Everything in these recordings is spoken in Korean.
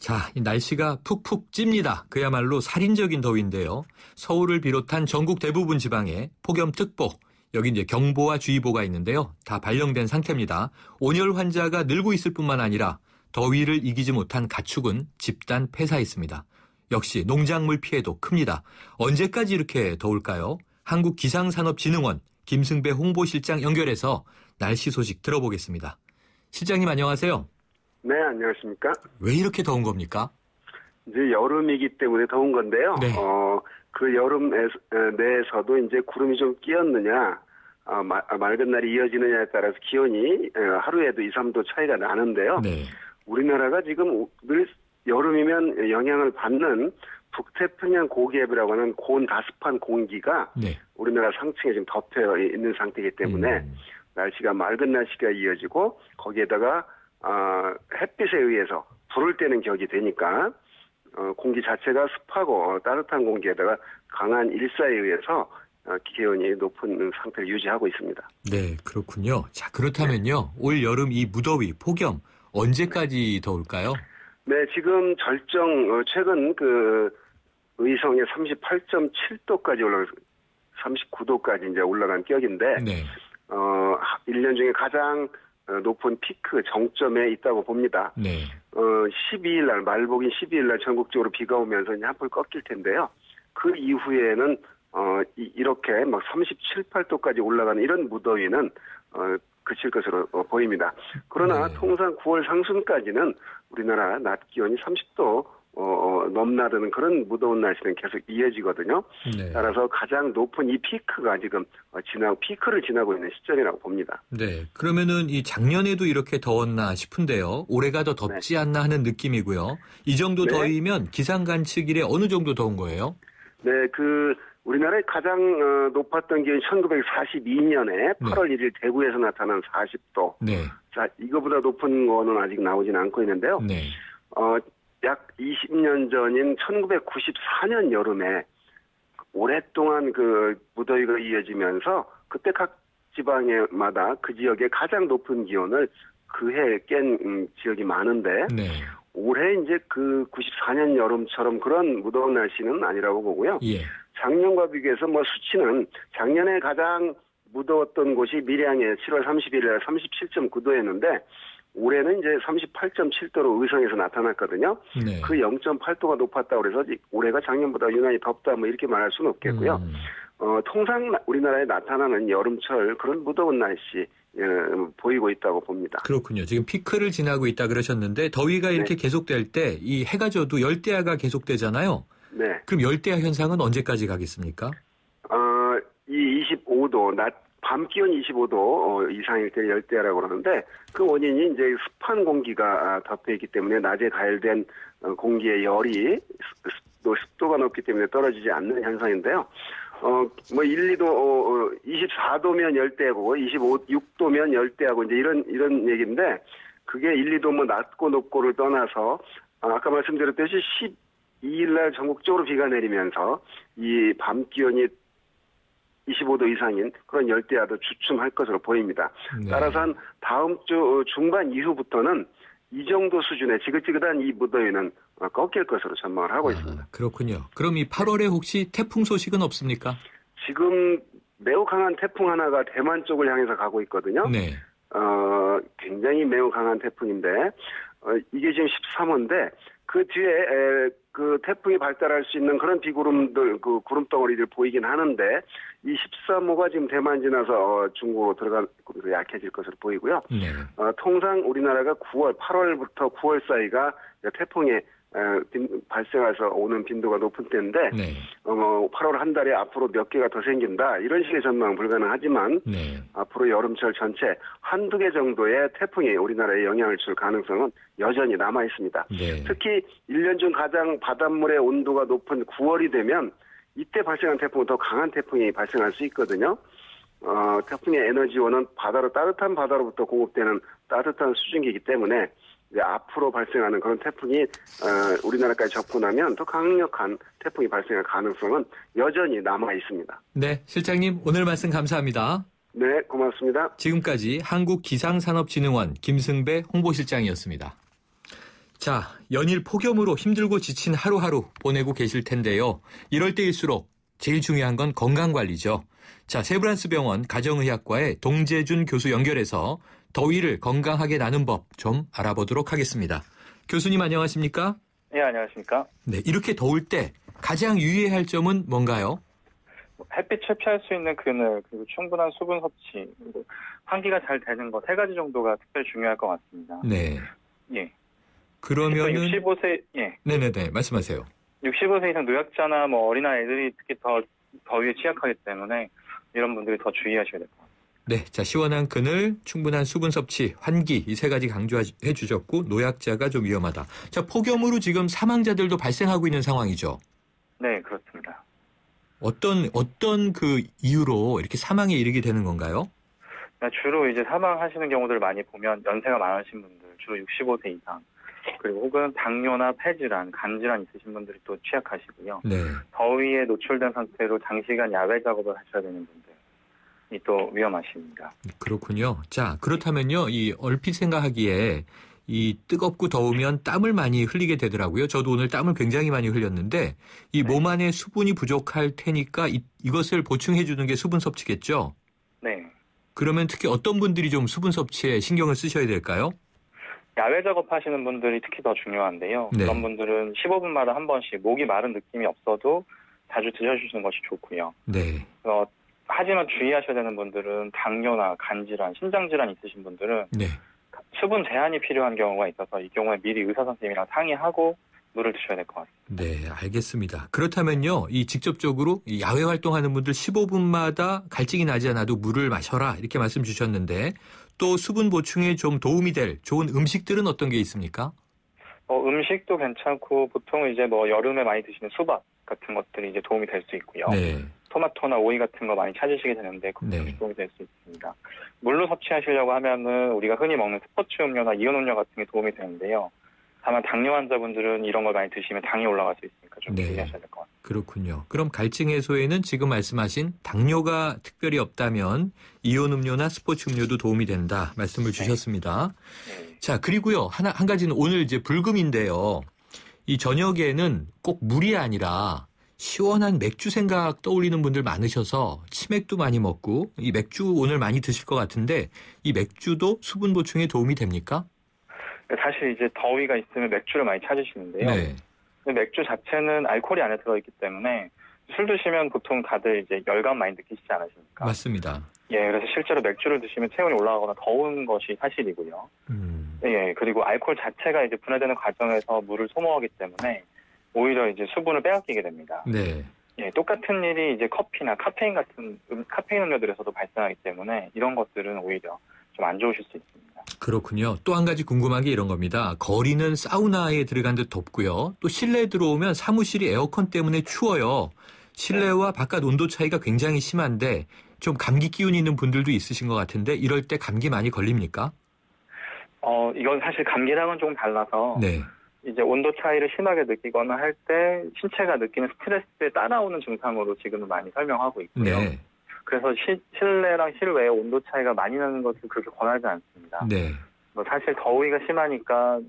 자, 이 날씨가 푹푹 찝니다. 그야말로 살인적인 더위인데요. 서울을 비롯한 전국 대부분 지방에 폭염특보, 여기 이제 경보와 주의보가 있는데요. 다 발령된 상태입니다. 온열 환자가 늘고 있을 뿐만 아니라 더위를 이기지 못한 가축은 집단 폐사했습니다. 역시 농작물 피해도 큽니다. 언제까지 이렇게 더울까요? 한국기상산업진흥원 김승배 홍보실장 연결해서 날씨 소식 들어보겠습니다. 실장님 안녕하세요. 네, 안녕하십니까? 왜 이렇게 더운 겁니까? 이제 여름이기 때문에 더운 건데요. 네. 그 여름 내에서도 이제 구름이 좀 끼었느냐, 맑은 날이 이어지느냐에 따라서 기온이 하루에도 2, 3도 차이가 나는데요. 네. 우리나라가 지금 늘 여름이면 영향을 받는 북태평양 고기압이라고 하는 고온다습한 공기가 네. 우리나라 상층에 지금 덮여 있는 상태이기 때문에 날씨가 맑은 날씨가 이어지고 거기에다가 햇빛에 의해서 불을 때는 격이 되니까 공기 자체가 습하고 따뜻한 공기에다가 강한 일사에 의해서 기온이 높은 상태를 유지하고 있습니다. 네, 그렇군요. 자, 그렇다면요. 올 여름 이 무더위, 폭염 언제까지 더울까요? 네, 지금 최근 의성에 38.7도까지 올라가서 39도까지 이제 올라간 격인데, 네. 1년 중에 가장 높은 피크 정점에 있다고 봅니다. 네. 12일 날, 말복인 12일 날 전국적으로 비가 오면서 이제 한풀 꺾일 텐데요. 그 이후에는, 이렇게 막 37, 8도까지 올라가는 이런 무더위는, 그칠 것으로 보입니다. 그러나 네. 통상 9월 상순까지는 우리나라 낮 기온이 30도 넘나드는 그런 무더운 날씨는 계속 이어지거든요. 네. 따라서 가장 높은 이 피크가 지금 피크를 지나고 있는 시점이라고 봅니다. 네. 그러면은 이 작년에도 이렇게 더웠나 싶은데요. 올해가 더 덥지 않나 하는 느낌이고요. 이 정도 네. 더위면 기상 관측일에 어느 정도 더운 거예요? 네, 우리나라의 가장 높았던 기온이 1942년에 8월 1일 대구에서 나타난 40도. 네. 자, 이거보다 높은 거는 아직 나오진 않고 있는데요. 네. 약 20년 전인 1994년 여름에 오랫동안 그 무더위가 이어지면서 그때 각 지방마다 그 지역의 가장 높은 기온을 그해 깬 지역이 많은데 네. 올해 이제 그 94년 여름처럼 그런 무더운 날씨는 아니라고 보고요. 예. 작년과 비교해서 수치는 작년에 가장 무더웠던 곳이 밀양에 7월 31일 37.9도였는데 올해는 이제 38.7도로 의성에서 나타났거든요. 네. 그 0.8도가 높았다고 그래서 올해가 작년보다 유난히 덥다 이렇게 말할 수는 없겠고요. 통상 우리나라에 나타나는 여름철 그런 무더운 날씨 보이고 있다고 봅니다. 그렇군요. 지금 피크를 지나고 있다 그러셨는데 더위가 이렇게 계속될 때 이 해가 져도 열대야가 계속되잖아요. 네. 그럼 열대야 현상은 언제까지 가겠습니까? 이 25도 밤 기온 25도 이상일 때 열대야라고 그러는데 그 원인이 이제 습한 공기가 덮여 있기 때문에 낮에 가열된 공기의 열이 습도가 높기 때문에 떨어지지 않는 현상인데요. 1, 2도 24도면 열대야고 6도면 열대야고 이제 이런 얘기인데 그게 1, 2도 낮고 높고를 떠나서 아까 말씀드렸듯이 12일 날 전국적으로 비가 내리면서 이 밤 기온이 25도 이상인 그런 열대야도 주춤할 것으로 보입니다. 네. 따라서 한 다음 주 중반 이후부터는 이 정도 수준의 지긋지긋한 이 무더위는 꺾일 것으로 전망을 하고 있습니다. 그렇군요. 그럼 이 8월에 혹시 태풍 소식은 없습니까? 지금 매우 강한 태풍 하나가 대만 쪽을 향해서 가고 있거든요. 네. 굉장히 매우 강한 태풍인데 이게 지금 13호인데 그 뒤에 그 태풍이 발달할 수 있는 그런 비구름들, 그 구름 덩어리들 보이긴 하는데 이 13호가 지금 대만 지나서 중국으로 약해질 것으로 보이고요. 네. 통상 우리나라가 8월부터 9월 사이가 태풍이 발생해서 오는 빈도가 높은 때인데 네. 8월 한 달에 앞으로 몇 개가 더 생긴다 이런 식의 전망은 불가능하지만 네. 앞으로 여름철 전체 한두 개 정도의 태풍이 우리나라에 영향을 줄 가능성은 여전히 남아 있습니다. 네. 특히 1년 중 가장 바닷물의 온도가 높은 9월이 되면 이때 발생한 태풍은 더 강한 태풍이 발생할 수 있거든요. 태풍의 에너지원은 따뜻한 바다로부터 공급되는 따뜻한 수증기이기 때문에 이제 앞으로 발생하는 그런 태풍이 우리나라까지 접근하면 더 강력한 태풍이 발생할 가능성은 여전히 남아 있습니다. 네, 실장님 오늘 말씀 감사합니다. 네, 고맙습니다. 지금까지 한국기상산업진흥원 김승배 홍보실장이었습니다. 자, 연일 폭염으로 힘들고 지친 하루하루 보내고 계실 텐데요. 이럴 때일수록 제일 중요한 건 건강관리죠. 자, 세브란스병원 가정의학과의 동재준 교수 연결해서 더위를 건강하게 나는 법 좀 알아보도록 하겠습니다. 교수님 안녕하십니까? 네, 안녕하십니까? 네, 이렇게 더울 때 가장 유의해야 할 점은 뭔가요? 햇빛을 피할 수 있는 그늘, 그리고 충분한 수분 섭취, 그리고 환기가 잘 되는 거 3가지 정도가 특별히 중요할 것 같습니다. 네. 예. 그러면은 65세, 예. 네네네, 말씀하세요. 65세 이상 노약자나 뭐 어린아이들이 특히 더 더위에 취약하기 때문에 이런 분들이 더 주의하셔야 될 것 같습니다. 네, 자, 시원한 그늘, 충분한 수분 섭취, 환기 이 3가지 강조해 주셨고 노약자가 좀 위험하다. 자, 폭염으로 지금 사망자들도 발생하고 있는 상황이죠. 네, 그렇습니다. 어떤 그 이유로 이렇게 사망에 이르게 되는 건가요? 주로 이제 사망하시는 경우들을 많이 보면 연세가 많으신 분들, 주로 65세 이상, 그리고 혹은 당뇨나 폐질환, 간질환 있으신 분들이 또 취약하시고요. 네. 더위에 노출된 상태로 장시간 야외 작업을 하셔야 되는 분들이 또 위험하십니다. 그렇군요. 자, 그렇다면요. 이 얼핏 생각하기에 이 뜨겁고 더우면 땀을 많이 흘리게 되더라고요. 저도 오늘 땀을 굉장히 많이 흘렸는데 이 몸 안에 수분이 부족할 테니까 이것을 보충해 주는 게 수분 섭취겠죠? 네. 그러면 특히 어떤 분들이 좀 수분 섭취에 신경을 쓰셔야 될까요? 야외 작업하시는 분들이 특히 더 중요한데요. 네. 그런 분들은 15분마다 한 번씩 목이 마른 느낌이 없어도 자주 드셔주시는 것이 좋고요. 네. 하지만 주의하셔야 되는 분들은 당뇨나 간질환, 신장질환 있으신 분들은 네. 수분 제한이 필요한 경우가 있어서 이 경우에 미리 의사 선생님이랑 상의하고 물을 드셔야 될 것 같습니다. 네, 알겠습니다. 그렇다면요, 이 직접적으로 이 야외 활동하는 분들 15분마다 갈증이 나지 않아도 물을 마셔라 이렇게 말씀 주셨는데 또 수분 보충에 좀 도움이 될 좋은 음식들은 어떤 게 있습니까? 음식도 괜찮고 보통 이제 뭐 여름에 많이 드시는 수박 같은 것들이 이제 도움이 될 수 있고요. 네. 토마토나 오이 같은 거 많이 찾으시게 되는데 그것도 네. 도움이 될 수 있습니다. 물로 섭취하시려고 하면은 우리가 흔히 먹는 스포츠 음료나 이온 음료 같은 게 도움이 되는데요. 다만 당뇨 환자분들은 이런 걸 많이 드시면 당이 올라갈 수 있으니까 좀 네. 주의하셔야 될 것 같습니다. 그렇군요. 그럼 갈증 해소에는 지금 말씀하신 당뇨가 특별히 없다면 이온 음료나 스포츠 음료도 도움이 된다 말씀을 주셨습니다. 네. 자, 그리고요. 한 가지는 오늘 이제 불금인데요. 이 저녁에는 꼭 물이 아니라 시원한 맥주 생각 떠올리는 분들 많으셔서 치맥도 많이 먹고 이 맥주 오늘 많이 드실 것 같은데 이 맥주도 수분 보충에 도움이 됩니까? 사실 이제 더위가 있으면 맥주를 많이 찾으시는데요. 네. 근데 맥주 자체는 알코올이 안에 들어있기 때문에 술 드시면 보통 다들 이제 열감 많이 느끼시지 않으십니까? 맞습니다. 예, 그래서 실제로 맥주를 드시면 체온이 올라가거나 더운 것이 사실이고요. 예, 그리고 알코올 자체가 이제 분해되는 과정에서 물을 소모하기 때문에 오히려 이제 수분을 빼앗기게 됩니다. 네. 예, 똑같은 일이 이제 커피나 카페인 같은 카페인 음료들에서도 발생하기 때문에 이런 것들은 오히려 좀 안 좋으실 수 있습니다. 그렇군요. 또 한 가지 궁금한 게 이런 겁니다. 거리는 사우나에 들어간 듯 덥고요. 또 실내에 들어오면 사무실이 에어컨 때문에 추워요. 실내와 바깥 온도 차이가 굉장히 심한데 좀 감기 기운이 있는 분들도 있으신 것 같은데 이럴 때 감기 많이 걸립니까? 이건 사실 감기랑은 조금 달라서 네. 이제 온도 차이를 심하게 느끼거나 할 때 신체가 느끼는 스트레스에 따라오는 증상으로 지금은 많이 설명하고 있고요. 네. 그래서 실내랑 실외의 온도 차이가 많이 나는 것을 그렇게 권하지 않습니다. 네. 사실 더위가 심하니까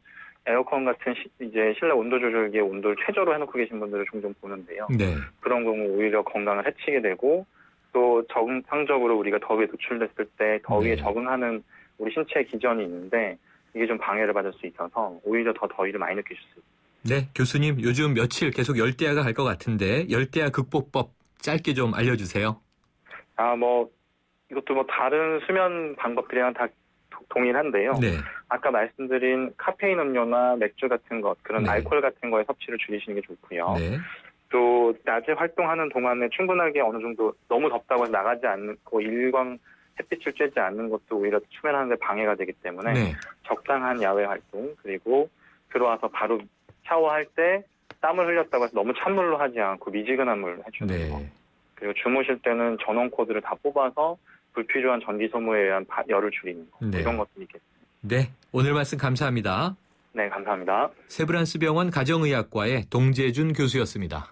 에어컨 같은 이제 실내 온도 조절기의 온도를 최저로 해놓고 계신 분들을 종종 보는데요. 네. 그런 경우 오히려 건강을 해치게 되고 또 정상적으로 우리가 더위에 노출됐을 때 더위에 네. 적응하는 우리 신체의 기전이 있는데 이게 좀 방해를 받을 수 있어서 오히려 더 더위를 많이 느끼실 수 있습니다. 네, 교수님 요즘 며칠 계속 열대야가 갈 것 같은데 열대야 극복법 짧게 좀 알려주세요. 이것도 다른 수면 방법들이랑 다 동일한데요. 네. 아까 말씀드린 카페인 음료나 맥주 같은 것, 그런 네. 알코올 같은 거의 섭취를 줄이시는 게 좋고요. 네. 또 낮에 활동하는 동안에 충분하게 어느 정도 너무 덥다고 해서 나가지 않고 일광 햇빛을 쬐지 않는 것도 오히려 수면하는 데 방해가 되기 때문에 네. 적당한 야외 활동, 그리고 들어와서 바로 샤워할 때 땀을 흘렸다고 해서 너무 찬물로 하지 않고 미지근한 물로 해주는 거. 네. 그리고 주무실 때는 전원 코드를 다 뽑아서 불필요한 전기 소모에 의한 열을 줄이는 거. 네. 이런 것들이 있겠습니다. 네. 오늘 말씀 감사합니다. 네, 감사합니다. 세브란스 병원 가정의학과의 동재준 교수였습니다.